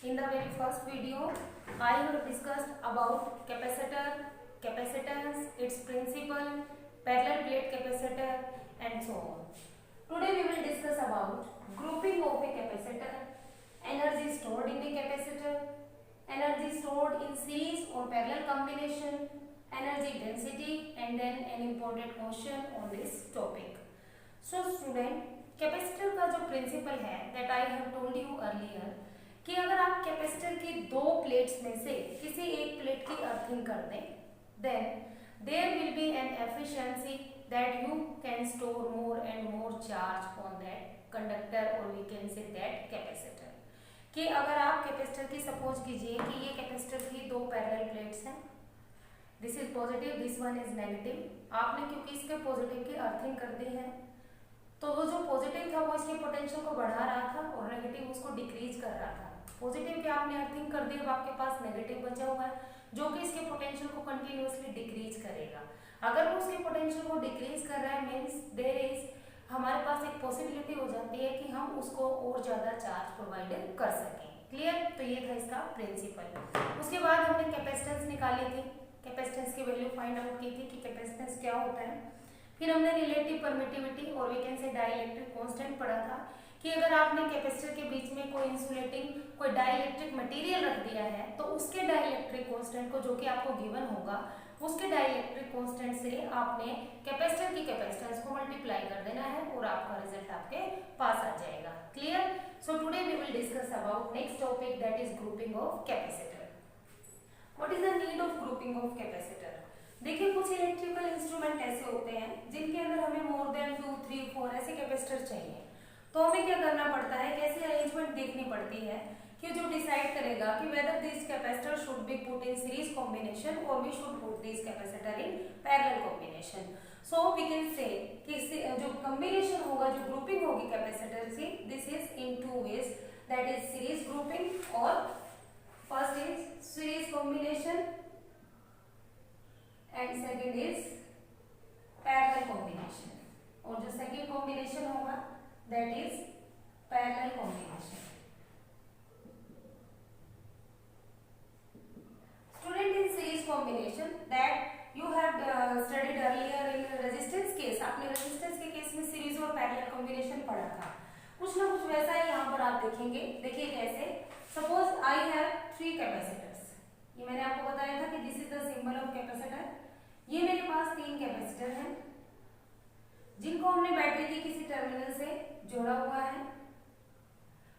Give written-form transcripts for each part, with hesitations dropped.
In the very first video, I have discussed about capacitor, capacitance, its principle, parallel plate capacitor, and so on. Today we will discuss about grouping of a capacitor, energy stored in a capacitor, energy stored in series or parallel combination, energy density, and then an important question on this topic. So student, capacitor का जो principal है that I have told you earlier कि अगर आप capacitor की दो plates में से किसी एक प्लेट की अर्थिंग कर दें then there will be an efficiency that you can store more and more charge on that conductor और we can say that capacitor कि अगर आप कैपेसिटर की सपोज कीजिए कि ये कैपेसिटर की दो पैरेलल प्लेट्स हैं, this is positive, this one is negative. आपने क्योंकि इसके पॉजिटिव की अर्थिंग कर दी है तो वो जो पॉजिटिव था वो इसके पोटेंशियल को बढ़ा रहा था और नेगेटिव उसको डिक्रीज कर रहा था। पॉजिटिव की आपने अर्थिंग कर दी, अब आपके पास नेगेटिव बचा हुआ है जो कि इसके पोटेंशियल को कंटिन्यूअसली डिक्रीज करेगा। अगर वो उसके पोटेंशियल को डिक्रीज कर रहा है मीन्स देयर इज हमारे पास एक पॉसिबिलिटी हो जाती है कि हम उसको और ज्यादा चार्ज प्रोवाइड कर सकें। क्लियर? तो ये था इसका प्रिंसिपल। उसके बाद हमने कैपेसिटेंस निकाली थी, कैपेसिटेंस की वैल्यू फाइंड आउट की थी कि कैपेसिटेंस क्या होता है। फिर हमने रिलेटिव परमिटिविटी और we can say dielectric constant पढ़ा था कि अगर आपने कैपेसिटर के बीच में कोई इंसुलेटिंग कोई डाइलेक्ट्रिक मटेरियल रख दिया है तो उसके डाइलेक्ट्रिक कांस्टेंट को जो कि आपको गिवन होगा उसके डाइलेक्ट्रिक कांस्टेंट से आपने कैपेसिटर की कैपेसिटेंस को मल्टीप्लाई कर देना है और आपका रिजल्ट आपके पास आ जाएगा। Clear? So today we will discuss about next topic that is grouping of capacitor. What is the need of grouping of capacitor? देखिए कुछ इलेक्ट्रिकल इंस्ट्रूमेंट ऐसे होते हैं जिनके अंदर हमें मोर देन 2, 3, 4 ऐसे कैपेसिटर चाहिए, तो हमें क्या करना पड़ता है, कैसी अरेंजमेंट देखनी पड़ती है कि जो डिसाइड करेगा कि whether this capacitor should be put in series combination और we should put this capacitor in parallel combination. So we can say कि जो कॉम्बिनेशन होगा, जो ग्रुपिंग होगी कैपेसिटर की, this is in two ways that is series grouping और first is series combination and second is parallel combination और जो second combination होगा that is parallel combination. Student in series combination that you have studied earlier in resistance case, आपने resistance के case में series और parallel combination पढ़ा था, कुछ ना कुछ वैसा ही यहाँ पर आप देखेंगे। देखिए कैसे, सपोज आई हैव 3 कैपेसिटर्स, ये मैंने आपको बताया था कि this is the symbol of capacitor. ये मेरे पास 3 कैपेसिटर हैं जिनको हमने बैटरी की किसी टर्मिनल से जोड़ा हुआ है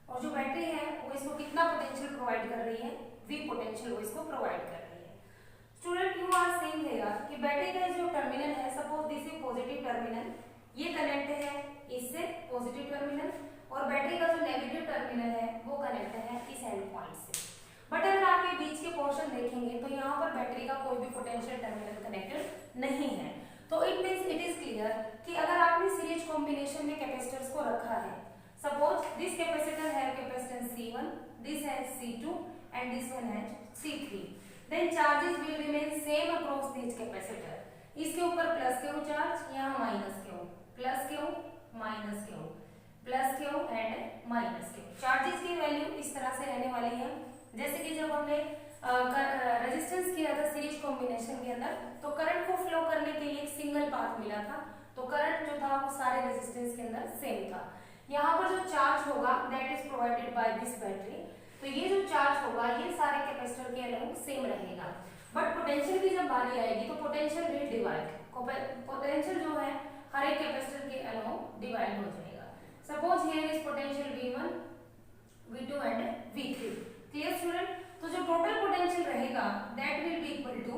और जो बैटरी है वो इसको कितना पोटेंशियल प्रोवाइड कर रही है, V पोटेंशियल वो इसको प्रोवाइड कर रही है। Student you are saying here कि बैटरी का जो टर्मिनल है, suppose this is positive terminal, ये कनेक्ट है इससे पॉजिटिव टर्मिनल और बैटरी का जो नेगेटिव टर्मिनल है वो कनेक्ट है इस एंड पॉइंट से। बट अगर आप ये बीच के पोर्शन देखेंगे तो यहाँ पर बैटरी का कोई भी पोटेंशियल टर्मिनल कनेक्टेड नहीं है, तो it means it is clear कि अगर आपने सीरीज कॉम्बिनेशन में कैपेसिटर्स को रखा है, suppose this capacitor have capacitance C1, this has C2 and this one has C3, then charges will remain same across this capacitor. इसके ऊपर प्लस क्यू चार्ज, यहाँ minus Q, plus Q minus Q, plus Q and minus Q. Charges की value इस तरह से रहने वाली है जैसे कि जब हमने रेजिस्टेंस किया था सीरीज कॉम्बिनेशन के अंदर तो करंट को फ्लो करने के लिए एक सिंगल पाथ मिला था, तो करंट जो था वो सारे रेजिस्टेंस के अंदर सेम था। यहाँ पर जो चार्ज होगा that is provided by this battery, तो ये जो चार्ज होगा ये सारे कैपेसिटर के अलोंग सेम रहेगा। बट पोटेंशियल की जब बारी आएगी तो पोटेंशियल विल डिवाइड, पोटेंशियल जो है हर एक कैपेसिटर के अलोंग डिवाइड हो जाएगा। Suppose here is potential V1, V2 and V3। Clear student? तो जो टोटल पोटेंशियल रहेगा that will be equal to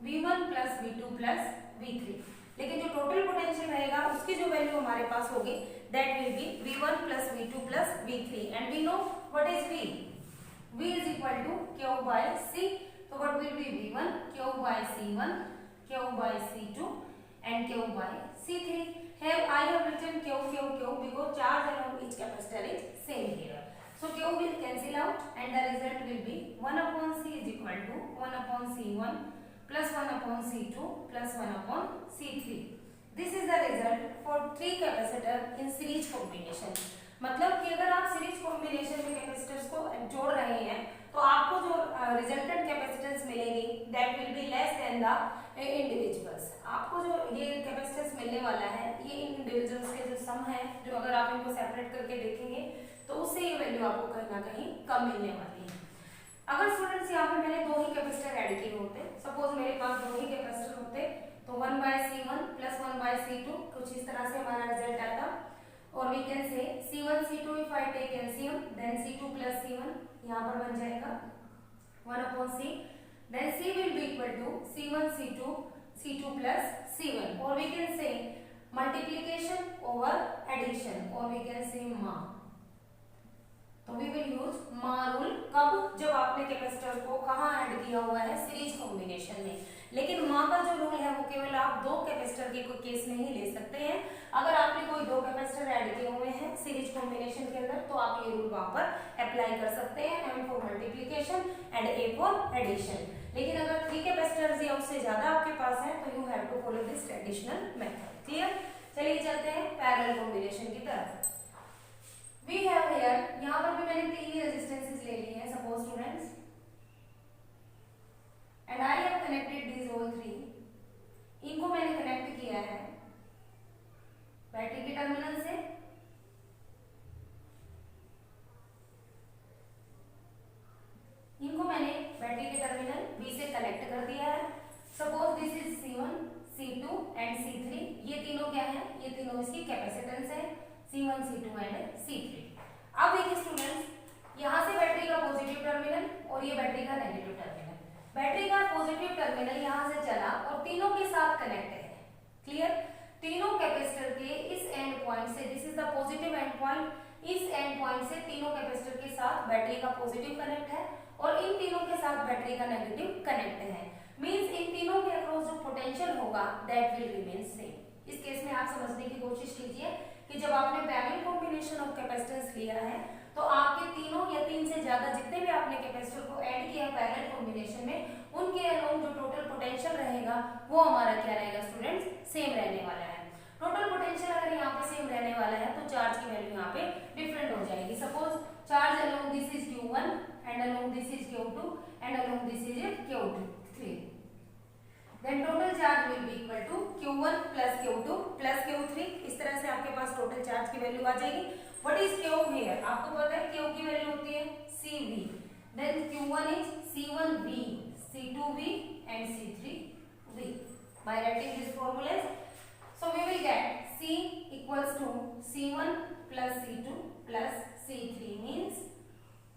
V1 plus V2 plus V3, लेकिन जो टोटल पोटेंशियल रहेगा उसकी जो वैल्यू हमारे पास होगी that will be V1 plus V2 plus V3 and we know what is V, V is equal to Q by C, तो what will be V1 Q by C1, Q by C2 and Q by C3। I have written Q because charge along each capacitor is same here. So Q will cancel out and the result will be 1 upon C is equal to 1 upon C1 plus 1 upon C2 plus 1 upon C3. This is the result for 3 capacitor in series combination. मतलब कि अगर आप series combination में capacitors को जोड़ रहे हैं तो आपको जो रिजल्टेंट कैपेसिटेंस मिलेगी that will be less than the individuals. आपको जो ये कैपेसिटेंस मिलने वाला है ये इन इंडिविजुअल्स के जो सम है, जो अगर आप इनको सेपरेट करके देखेंगे तो उससे ये वैल्यू आपको कहीं ना कहीं कम मिलने वाली है। अगर स्टूडेंट्स यहाँ पे मैंने दो ही कैपेसिटर ऐड किए होते, सपोज मेरे पास दो ही कैपेसिटर होते, तो 1/C1 प्लस 1/C2 कुछ इस तरह से हमारा रिजल्ट आता। और we can say C1 C2 if I take LCM then C2 plus C1 यहाँ पर बन जाएगा 1/C, then C will be equal to C1 C2 plus C1, और we can say multiplication over addition, और we can say MA. तो we will use MA rule कब, जब आपने कैपेसिटर को कहाँ ऐड किया हुआ है, सीरीज कॉम्बिनेशन में। लेकिन मा का जो रूल है वो केवल आप दो कैपेसिटर के केस में ही ले सकते हैं। अगर आपने कोई दो कैपेसिटर ऐड किए हुए हैं सीरीज कॉम्बिनेशन के अंदर तो आप ये रूल वहां पर अप्लाई कर सकते हैं, M for multiplication and A for addition. लेकिन अगर 3 कैपेसिटर्स या उससे ज्यादा आपके पास है तो you have to follow this traditional method. Clear? चलिए चलते हैं पैरेलल कॉम्बिनेशन की तरफ। We have here, यहाँ पर भी मैंने 3 ही रेजिस्टेंसेस ले लिए हैं suppose students, and I have connected these all 3। इनको मैंने कनेक्ट किया है बैटरी के टर्मिनल से, इनको मैंने बैटरी के टर्मिनल B से कनेक्ट कर दिया है। Suppose this is C1 C2 and C3, ये तीनों क्या है, ये तीनों इसकी कैपेसिटेंस है C1 C2 एंड C3। अब देखिए स्टूडेंट्स, यहाँ से बैटरी का पॉजिटिव टर्मिनल और ये बैटरी का नेगेटिव टर्मिनल, बैटरी का पॉजिटिव टर्मिनल यहाँ से चला और तीनों के साथ कनेक्ट है। क्लियर? तीनों कैपेसिटर के इस एंड पॉइंट से, this is the positive and point, इस एंड पॉइंट से तीनों कैपेसिटर के साथ बैटरी का पॉजिटिव कनेक्ट है और इन तीनों के साथ बैटरी का नेगेटिव कनेक्ट है। मींस इन तीनों के अक्रॉस जो पोटेंशियल होगा दैट विल रिमेन सेम। इस केस में आप समझने की कोशिश कीजिए कि जब आपने पैरेलल कॉम्बिनेशन ऑफ कैपेसिटेंस लिया है तो आपके तीनों या 3 से ज्यादा जितने भी आपने कैपेसिटर को ऐड किया पैरेलल कॉम्बिनेशन में, उनके अलोंग जो टोटल पोटेंशियल रहेगा वो हमारा क्या रहेगा स्टूडेंट्स, सेम रहने वाला है। टोटल पोटेंशियल अगर यहाँ पे सेम रहने वाला है तो चार्ज की वैल्यू यहाँ पे डिफरेंट हो जाएगी। Suppose charge along this is Q1 and along this is Q2 and along this is Q3, then total charge will be equal to Q1 plus Q2 plus Q3। इस तरह से आपके पास टोटल चार्ज की value आ जाएगी। What is Q here? आपको पता है Q की वैल्यू होती है CV, then Q1 is C1V, C2V and C3V। By writing these formulas, so we will get C equals to C1 plus C2 plus C3 means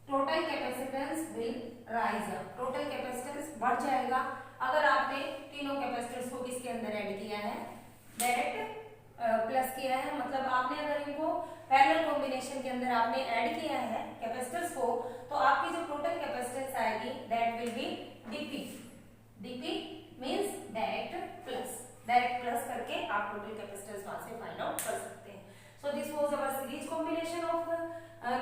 total capacitance will rise up, total capacitance बढ़ जाएगा। अगर आपने तीनों capacitors को किसके अंदर add किया है, डायरेक्ट प्लस किया है, मतलब आपने अगर इनको पैरेलल कॉम्बिनेशन के अंदर आपने ऐड किया है कैपेसिटर्स को, तो आपकी जो टोटल कैपेसिटेंस आएगी that will B DP. DP means direct plus करके आप टोटल कैपेसिटेंस वहां से फाइंड आउट कर सकते हैं। So this was our series combination of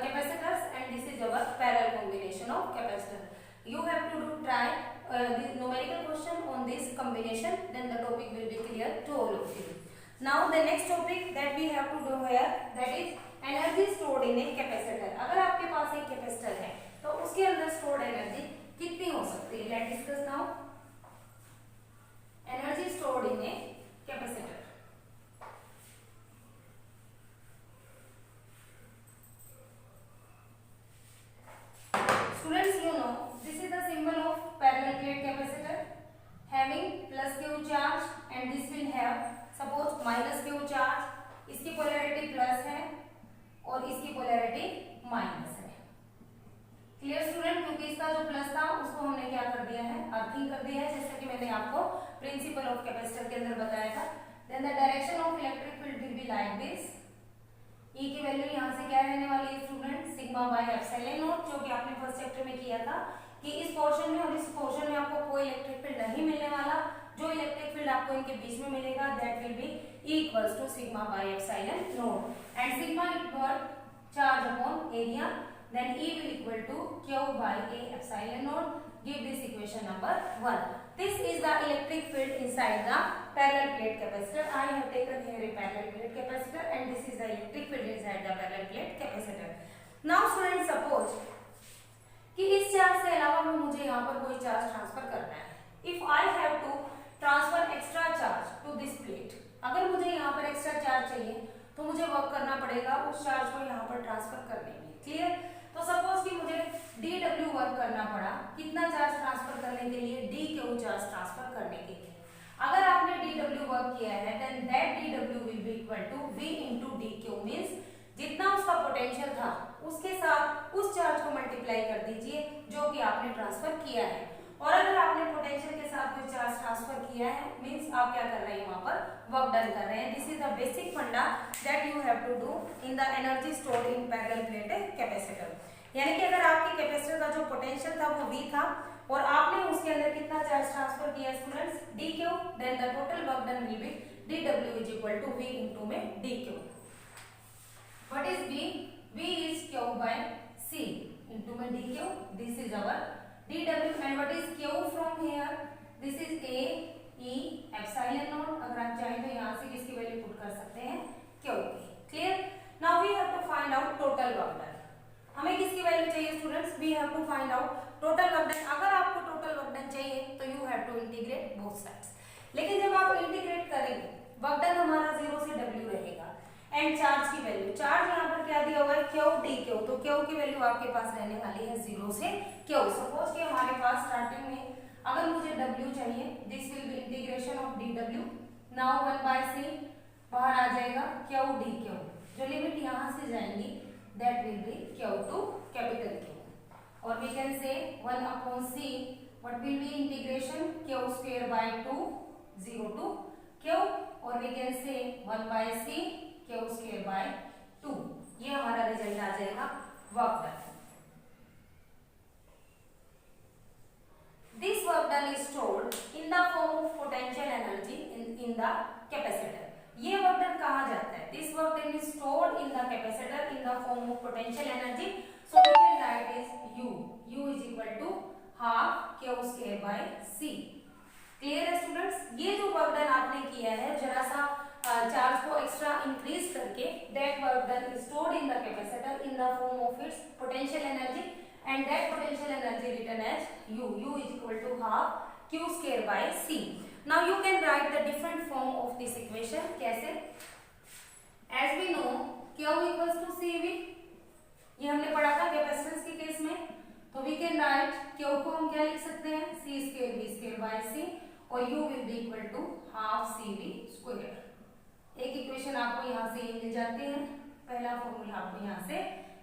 capacitors and this is our parallel combination of capacitor. You have to try the numerical question on this combination, then the topic will be clear to all of you. Now the next topic that we have to do here, that is energy stored in a capacitor। अगर आपके पास एक capacitor है तो उसके अंदर stored energy कितनी हो सकती है? Let's discuss now energy stored in a capacitor। Students, you know this is the symbol of parallel plate capacitor having plus Q charge and this will have suppose minus Q charge। इसकी polarity plus है और इसकी polarity minus है। Clear student? क्योंकि इसका जो plus था उसको हमने क्या कर दिया है, अर्थिंग कर दिया है, जैसा कि मैंने आपको प्रिंसिपल ऑफ कैपेसिटर के अंदर बताया था। Then the direction of electric field will be like this. E की वैल्यू यहाँ से क्या रहने वाली है student, sigma by epsilon naught, जो कि आपने फर्स्ट चैप्टर में किया था कि इस पोर्शन में और इस पोर्शन में आपको कोई इलेक्ट्रिक फील्ड नहीं मिलने वाला। जो इलेक्ट्रिक फील्ड आपको इनके बीच में मिलेगा that will be E equals to sigma by epsilon naught and sigma equal charge upon area, then E will equal to Q by A epsilon naught। Give this equation number 1। This is the electric field inside the parallel plate capacitor। I have taken here a parallel plate capacitor and this is the electric field inside the parallel plate capacitor। Now student suppose कि इस charge से अलावा में मुझे यहाँ पर कोई charge transfer करना है। If I have to transfer extra charge to this plate, अगर मुझे यहाँ पर एक्स्ट्रा चार्ज चाहिए तो मुझे वर्क करना पड़ेगा उस चार्ज को यहाँ पर ट्रांसफर करने में। क्लियर? तो सपोज कि मुझे dw वर्क करना पड़ा, कितना चार्ज ट्रांसफर करने के लिए? dq चार्ज ट्रांसफर करने के लिए। अगर आपने dw वर्क किया है then that dw will be equal to v into dq, means जितना उसका पोटेंशियल था उसके साथ उस चार्ज को मल्टीप्लाई कर दीजिए जो कि आपने ट्रांसफर किया है। और अगर आपने पोटेंशियल के साथ कोई चार्ज ट्रांसफर किया है मींस आप क्या कर रहे हैं, वहां पर वर्क डन कर रहे हैं। This is the basic funda that you have to do in the energy stored in parallel plate capacitor. यानी कि अगर आपके कैपेसिटर का जो पोटेंशियल था वो V था और आपने उसके अंदर कितना चार्ज ट्रांसफर किया students? dq, then the total work done will be dw is equal to v into में dq। What is v? v is q by c into में dq। This is our dw and what is q from here? This is a e epsilon naught। अगर आप चाहें तो यहाँ से किसकी value put कर सकते हैं? q की। Clear? Now we have to find out total work done. हमें किसकी वैल्यू चाहिए students? We have to find out total work done. अगर आपको टोटल वर्क डन चाहिए तो you have to integrate both sides. लेकिन जब आप इंटीग्रेट करेंगे वर्क डन हमारा 0 से w रहेगा एंड चार्ज की वैल्यू, चार्ज यहाँ पर क्या दिया हुआ है? q dq। तो q की वैल्यू आपके पास रहने वाली है 0 से q। सपोज कि हमारे पास स्टार्टिंग में अगर मुझे w चाहिए, this will be integration of dw। Now 1/c बाहर आ जाएगा q dq, जो लिमिट यहाँ से जाएंगी that will be q to capital Q। और we can say 1/c what will be integration q square by 2 0 to q, और we can say 1/c q square by 2। ये हमारा रिजल्ट आ जाएगा work done. This work done is stored in the form of potential energy in the capacitor। ये work done कहा जाता है? This work done is stored in the capacitor in the form of potential energy। So we can write is U। U is equal to half Q square by C। Clear है students? ये जो work done आपने किया है जरा सा charge को extra increase करके, that work done is stored in the capacitor in the form of its potential energy and that potential energy written as U। U is equal to half Q square by C। Now you can write the different form of this equation। कैसे? As we know Q equals to CV, ये हमने पढ़ा था capacitance के case में। तो we can write Q को हम क्या लिख सकते हैं? C square V square by C और U will be equal to half CV square। एक इक्वेशन आपको यहाँ से ये मिल जाती है, पहला फॉर्मूला आपको यहाँ से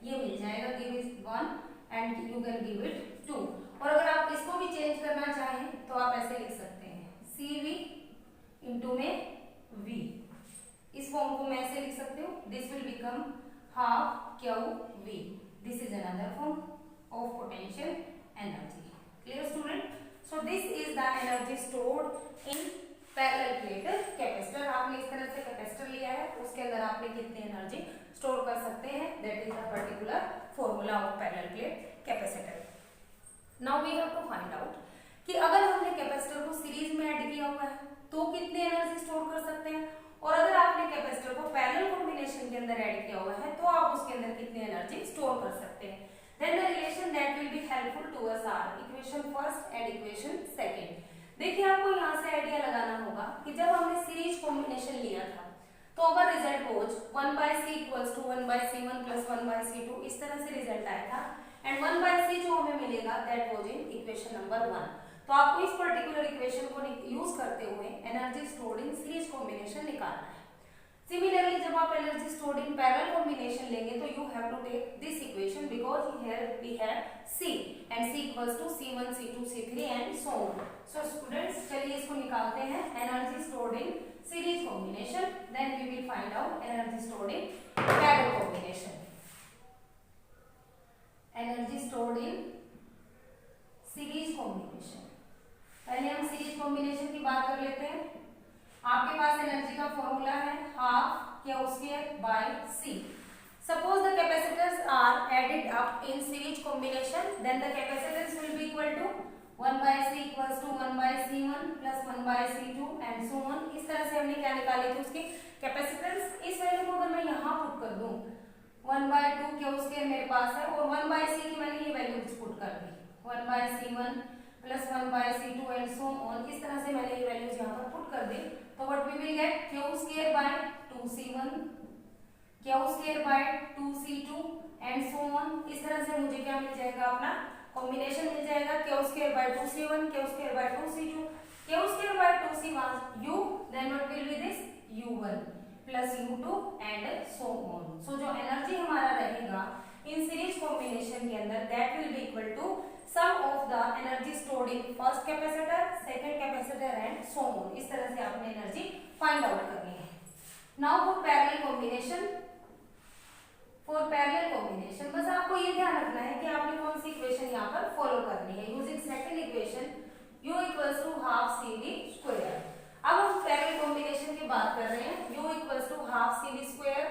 ये मिल जाएगा, give is 1 and you can give it 2। और अगर आप इसको भी चेंज करना चाहें तो आप ऐसे लिख सकते हैं CV इंटू में V। इस फॉर्म को मैं ऐसे लिख सकती हूँ, this will become half Q V। This is another form of potential energy. Clear student? So this is the energy stored in parallel plate capacitor. आपने इस तरह से कैपेसिटर लिया है, उसके अंदर आपने कितनी एनर्जी स्टोर कर सकते हैं, that is the particular formula of parallel plate capacitor. Now we have to find out कि अगर हमने कैपेसिटर को सीरीज में ऐड किया हुआ है तो कितनी एनर्जी स्टोर कर सकते हैं, और अगर आपने कैपेसिटर को पैरेलल कॉम्बिनेशन के अंदर ऐड किया हुआ है तो आप उसके अंदर कितनी एनर्जी स्टोर कर सकते हैं। Then the relation that will be helpful to us are equation first and equation second। देखिए आपको यहाँ से आइडिया लगाना होगा कि जब हमने सीरीज कॉम्बिनेशन लिया था तो अगर रिजल्ट होज 1/c equals to 1/c1 plus 1/c2 इस तरह से रिजल्ट आया था एंड 1/c जो हमें मिलेगा that was in equation number 1। तो आपको इस पर्टिकुलर इक्वेशन को यूज करते हुए energy stored in series combination निकालना है। सिमिलरली जब आप energy stored in parallel combination लेंगे तो you have to take this equation because here we have C and C equals to C1 C2 C3 and so on. So students चलिए इसको निकालते हैं, energy stored in series combination, then we will find out energy stored in parallel combination. Energy stored in series combination, पहले हम series combination की बात कर लेते हैं। आपके पास एनर्जी का फॉर्मूला है half Q square by C। Suppose the capacitors are added up in series combination, then the capacitance will be equal to 1/c equals to 1/c1 plus 1/c2 and so on। इस तरह से हमने क्या निकाली थी उसकी capacitance. इस वैल्यू को अगर मैं यहाँ पुट कर दूं 1/2 क्यू स्क्वायर मेरे पास है और 1/c की मैंने ये वैल्यूज पुट कर दी 1/c1 plus 1/c2 and so on. इस तरह से मैंने ये वैल्यूज यहाँ पर पुट कर दी। तो what we will get Q square by 2c1 Q square by 2c2 and so on. इस तरह से मुझे क्या मिल जाएगा, अपना कॉम्बिनेशन मिल जाएगा q square by 2c1 Q square by 2c2 q square by 2c1 u, then what will be this u1 plus u2 and so on. So जो एनर्जी हमारा रहेगा इन सीरीज कॉम्बिनेशन के अंदर that will be equal to sum of the energy stored in first capacitor, second capacitor and so on. इस तरह से आपने energy find out करनी है। Now for parallel combination, for parallel combination बस आपको ये ध्यान रखना है कि आपने कौन सी इक्वेशन यहाँ पर फॉलो करनी है। Using second equation u equals to half cv square. अब हम पैरेलल कॉम्बिनेशन की बात कर रहे हैं। u equals to half cv square,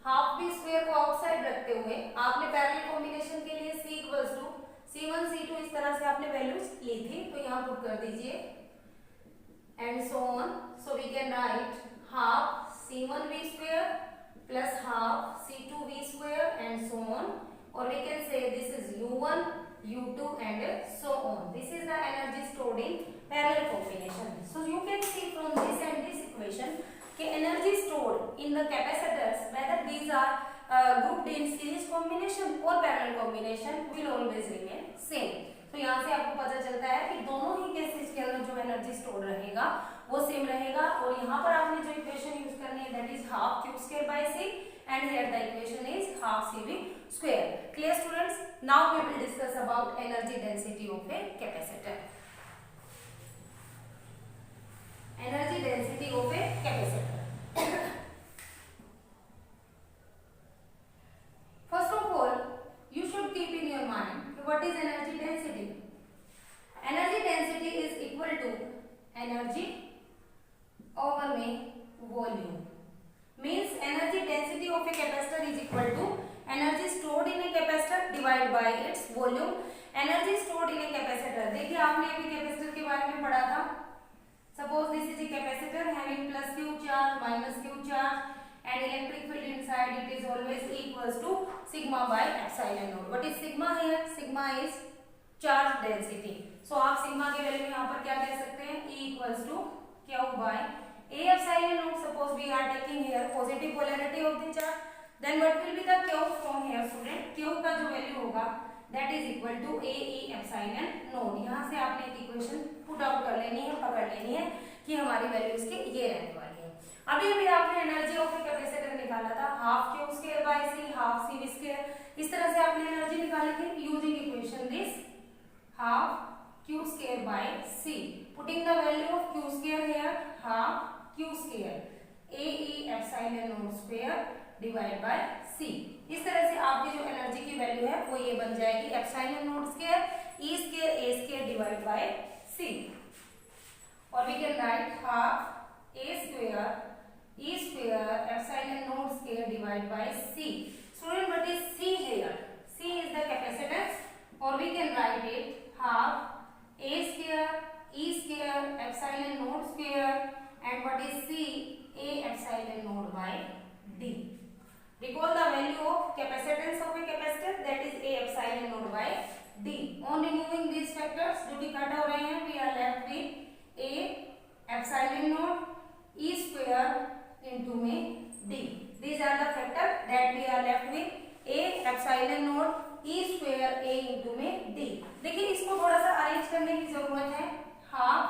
half b square को आउटसाइड रखते हुए आपने पैरेलल कॉम्बिनेशन के लिए c equals to c1 c2 इस तरह से आपने वैल्यूज ली थी, तो यहाँ पुट कर दीजिए and so on. So we can write half c1v square plus half c2v square and so on, or we can say this is u1 u2 and so on. This is the energy stored in parallel combination. So you can see from this and this equation कि energy stored in the capacitors whether these are grouped in series combination or parallel combination will always remain same. तो यहाँ से आपको पता चलता है कि दोनों ही केसेस के अंदर जो एनर्जी स्टोर रहेगा वो सेम रहेगा। और यहाँ पर आपने जो इक्वेशन यूज करनी है that is half Q square by c and here the equation is half cv square. Clear students? Now we will discuss about energy density of a capacitor. Energy density of a capacitor. First of all, you should keep in your mind what is energy density. Energy density is equal to energy over में volume. Means energy density of a capacitor is equal to energy stored in a capacitor divided by its volume. Energy stored in a capacitor, देखिए आपने अभी capacitor के बारे में पढ़ा था। Suppose this is a capacitor having plus q charge minus q charge and electric field inside it is always equals to sigma by epsilon naught. What is sigma here? Sigma is charge density. So आप sigma के value यहाँ पर क्या कह सकते हैं? E equals to q by a epsilon naught. Suppose we are taking here positive polarity of the charge, then what will be the q from here student? q का जो वैल्यू होगा that is equal to a e epsilon naught. यहाँ से आपने एक equation put out कर लेनी है, पकड़ लेनी है कि हमारी वैल्यू इसकी ये रहने वाली है। अभी अभी आपने एनर्जी ऑफ ए कैपेसिटर निकाला था half Q square by c half cv square. इस तरह से आपने एनर्जी निकाली थी using equation this half q square by c. Putting the value of q square here half q square a e epsilon naught square divided by c. इस तरह से आपकी जो एनर्जी की वैल्यू है वो ये बन जाएगी epsilon naught square e square a square divided by c. और we can write half a square e square epsilon naught square divided by c. Student, what is c here? c is the capacitance, or we can write it half a square e square epsilon naught square and what is c? a epsilon naught by d. Recall the value of capacitance of a capacitor, that is a epsilon naught by d. On removing these factors जो कि cut हो रहे हैं, we are left with a epsilon naught e square into में d. These are the factors that we are left with a epsilon naught e square a into में d. देखिए इसको थोड़ा सा अरेंज करने की जरूरत है। Half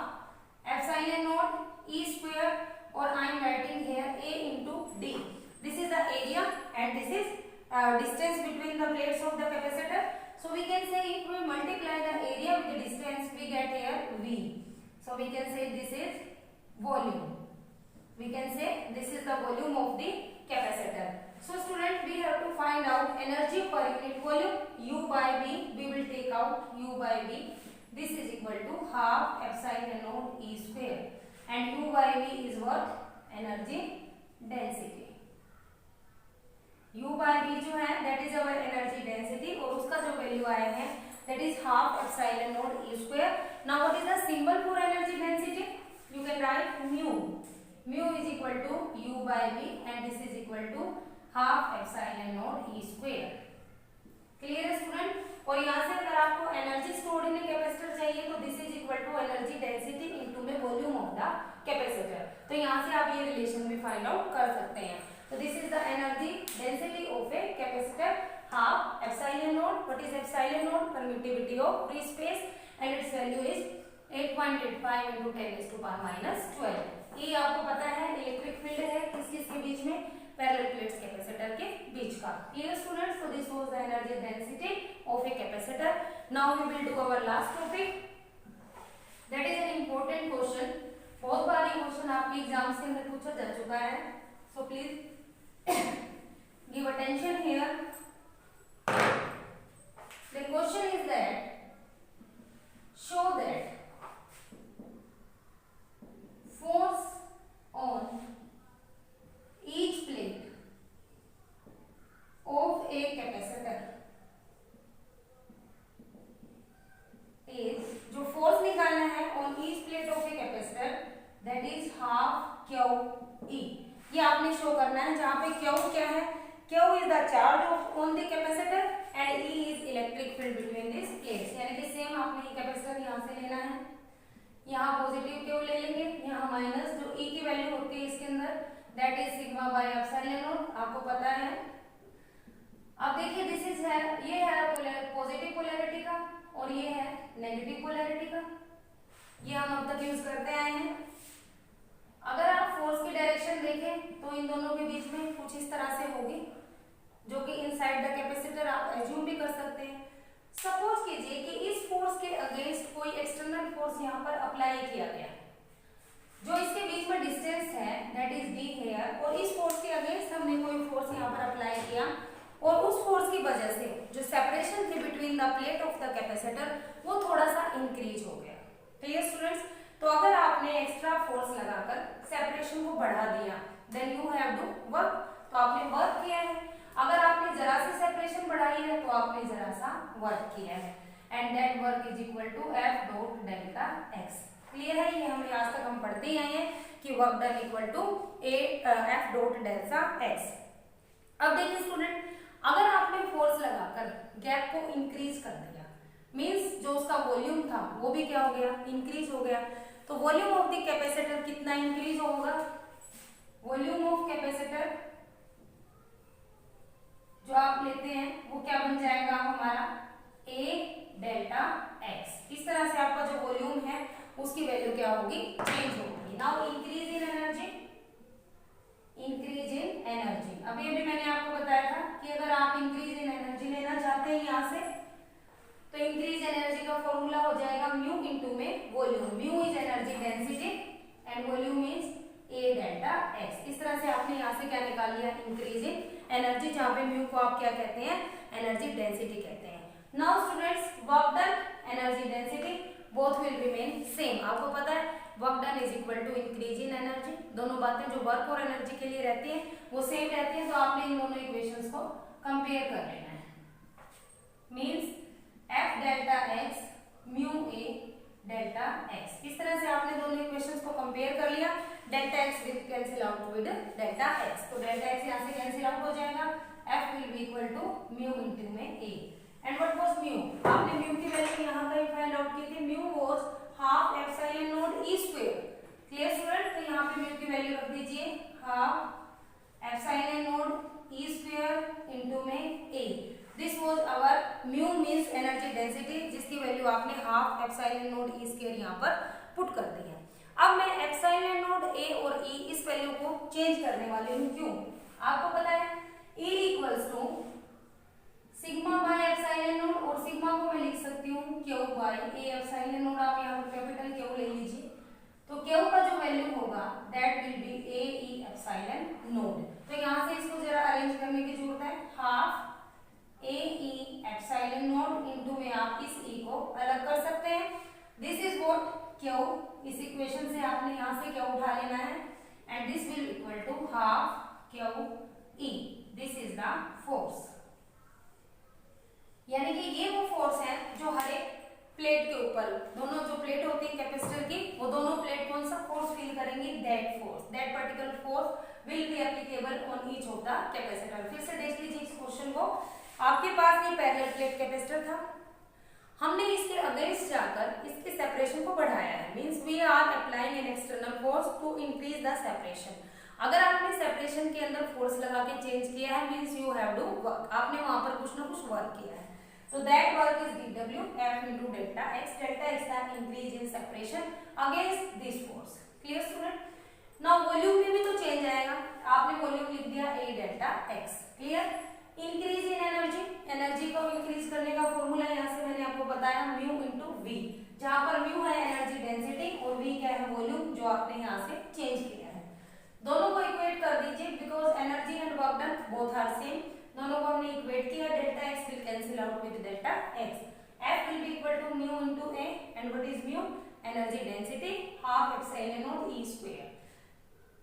epsilon naught e square और I am writing here a into d. This is the area and this is distance between the plates of the capacitor. So we can say if we multiply the area with the distance we get here v. So we can say this is volume. We can say this is the volume of the capacitor. So student, we have to find out energy per unit volume u by v. We will take out u by v. This is equal to half epsilon naught e square and u by v is what? Energy density. u by v जो है that is our energy density और उसका जो value आया है that is half epsilon naught e square. Now what is the symbol for energy density? You can write mu. Mu is equal to u by v and this is equal to half epsilon naught E square. Clear है student? और यहाँ से अगर आपको energy stored इन capacitor चाहिए तो this is equal to energy density into में volume of the capacitor. तो यहाँ से आप ये रिलेशन भी फाइंड आउट कर सकते हैं। तो this is the energy density of a capacitor half epsilon not. What is epsilon not? Permittivity of free space and it's value is 8.85 into 10⁻⁻12। ये आपको पता है इलेक्ट्रिक फील्ड है किस के बीच में? पैरेलल प्लेट्स कैपेसिटर के बीच का। Clear students? So this was the energy density of a capacitor. Now we will do our last topic, that is an important question. बहुत बार ये क्वेश्चन आपके एग्जाम्स के अंदर पूछा जा चुका है, so please give attention here. The question is that show that force on each plate of a capacitor is, जो फोर्स निकालना है on each plate of a capacitor, that is half QE। ये आपने शो करना है, जहां पे Q क्या है? Q is the charge on the capacitor and E is electric field between these plates। यानी कि सेम आपने कैपेसिटर यहाँ से लेना है, यहाँ पॉजिटिव Q ले लेंगे, यहाँ माइनस जो E की वैल्यू होती है इसके अंदर that is sigma by epsilon not, आपको पता है। अब देखिए दिस इज है, ये है पॉजिटिव पोलैरिटी का और ये है नेगेटिव पोलैरिटी का। ये हम अब तक यूज करते आए हैं। अगर आप फोर्स की डायरेक्शन देखें तो इन दोनों के बीच में कुछ इस तरह से होगी, जो कि इनसाइड द कैपेसिटर आप एज्यूम भी कर सकते हैं। सपोज कीजिए कि इस फोर्स के अगेंस्ट कोई एक्सटर्नल फोर्स यहाँ पर अप्लाई किया गया, जो इसके बीच में डिस्टेंस है दैट इज डी हेयर, और इस फोर्स के अगेंस्ट हमने कोई फोर्स यहाँ पर अप्लाई किया और उस फोर्स की वजह से जो सेपरेशन थी between the plate of the capacitor वो थोड़ा सा इंक्रीज हो गया। Clear students? तो अगर आपने एक्स्ट्रा फोर्स लगाकर सेपरेशन को बढ़ा दिया then you have to work, तो आपने वर्क किया है। अगर आपने जरा सी सेपरेशन बढ़ाई है तो आपने जरा सा वर्क किया है, and that work is equal to F dot delta x। Clear है? ये हमें आज तक हम पढ़ते ही आए हैं कि work done equal to F dot delta x। अब देखिए स्टूडेंट, अगर आपने फोर्स लगाकर गैप को इंक्रीज कर दिया, मींस जो उसका वॉल्यूम था वो भी क्या हो गया? इंक्रीज हो गया। तो वॉल्यूम ऑफ द कैपेसिटर कितना इंक्रीज होगा? वॉल्यूम ऑफ कैपेसिटर जो आप लेते हैं वो क्या बन जाएगा हमारा? A delta x। इस तरह से आपका जो वॉल्यूम है उसकी वैल्यू क्या होगी? चेंज होगी। Now increase in energy, increase in energy. अभी मैंने आपको बताया था कि अगर आप इंक्रीज इन एनर्जी लेना चाहते हैं यहाँ से, तो इंक्रीज एनर्जी का फॉर्मूला हो जाएगा म्यू इनटू में volume. Mu is energy density and volume is A delta x। इस तरह से आपने यहाँ से क्या निकाल लिया? इंक्रीज इन एनर्जी, जहाँ पे म्यू को आप क्या कहते हैं? एनर्जी डेंसिटी कहते हैं। Now students, work done energy density both will remain same. आपको पता है work done is equal to increase in energy. दोनों बातें जो वर्क और एनर्जी के लिए रहती हैं वो सेम रहती हैं, तो आपने इन दोनों इक्वेशंस को कंपेयर कर लेना है। Means F delta x mu A delta x। इस तरह से आपने दोनों इक्वेशंस को कंपेयर कर लिया। Delta x will cancel out with delta x, तो डेल्टा x यहाँ से कैंसिल आउट हो जाएगा। F will be equal to mu into में A। And what was mu? आपने म्यू की वैल्यू यहाँ कहीं फाइंड आउट की थी। Mu was half epsilon naught E square. Clear student? तो यहाँ पे म्यू की वैल्यू रख दीजिए half epsilon naught E square into में A। This was our mu means energy density, जिसकी वैल्यू आपने half epsilon naught E square यहाँ पर पुट कर दी है। अब मैं एप्सिलॉन नॉट A और E इस वैल्यू को चेंज करने वाली हूँ। क्यों? आपको पता है E equals to sigma by epsilon naught, और सिग्मा को मैं लिख सकती हूँ Q by A epsilon naught. आप यहाँ पर कैपिटल Q ले लीजिए, तो Q का जो वैल्यू होगा that will B A E epsilon not. तो यहाँ से इसको जरा अरेंज करने की जरूरत है। Half A E epsilon naught into में आप इस E को अलग कर सकते हैं। This is what Q। इस इक्वेशन से आपने यहाँ से Q उठा लेना है and this will equal to half Q E। This is the force, यानी कि ये वो फोर्स है जो हर एक प्लेट के ऊपर इक्वल, दोनों जो प्लेट होती है कैपेसिटर की, वो दोनों प्लेट कौन सा फोर्स फील करेंगी, that force, that particular force will be applicable on each of the capacitor. फिर से देख लीजिए इस क्वेश्चन को, आपके पास ये पैरेलल प्लेट कैपेसिटर था, हमने इसके अगेंस्ट जाकर इसके सेपरेशन को बढ़ाया है, means we are applying an external force to increase the separation. अगर आपने सेपरेशन के अंदर फोर्स लगा के चेंज किया है, means you have to work, आपने वहां पर कुछ ना कुछ वर्क किया है। तो that work is dw f into delta x, delta x the increase in separation against this force. Clear student? Now volume में भी तो चेंज आएगा, आपने वॉल्यूम लिख दिया a delta x। Clear? Increase in energy, energy को increase करने का फॉर्मूला यहाँ से मैंने आपको बताया, म्यू इंटू वी, जहां पर म्यू है एनर्जी डेंसिटी और वी क्या है, वॉल्यूम, जो आपने यहाँ से चेंज किया है। दोनों को इक्वेट कर दीजिए, because energy and work done both are same, दोनों को हमने इक्वेट किया, delta X will cancel out with delta X, F will be equal to mu into A, and what is mu, energy density, half epsilon naught E square.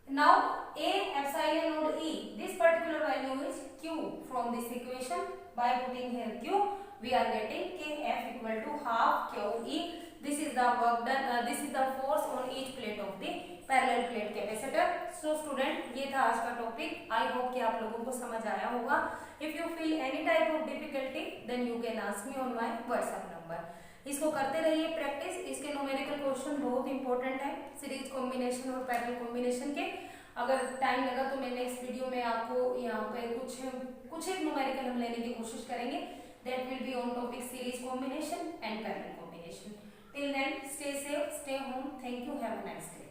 Now A epsilon naught E, this particular value is Q. From this equation, by putting here Q, we are getting Kf equal to half QE. This is the work done. This is the force on each plate of the parallel plate capacitor. So student, ये था आज का topic. I hope कि आप लोगों को समझ आया होगा। If you feel any type of difficulty, then you can ask me on my WhatsApp number. इसको करते रहिए प्रैक्टिस, इसके न्यूमेरिकल क्वेश्चन बहुत इंपॉर्टेंट है सीरीज कॉम्बिनेशन और पैरेलल कॉम्बिनेशन के। अगर टाइम लगा तो मैं नेक्स्ट वीडियो में आपको यहाँ पे कुछ एक न्यूमेरिकल हम लेने की कोशिश करेंगे, that will be on topic series combination and parallel combination. Till then stay safe, stay home, thank you, have a nice day.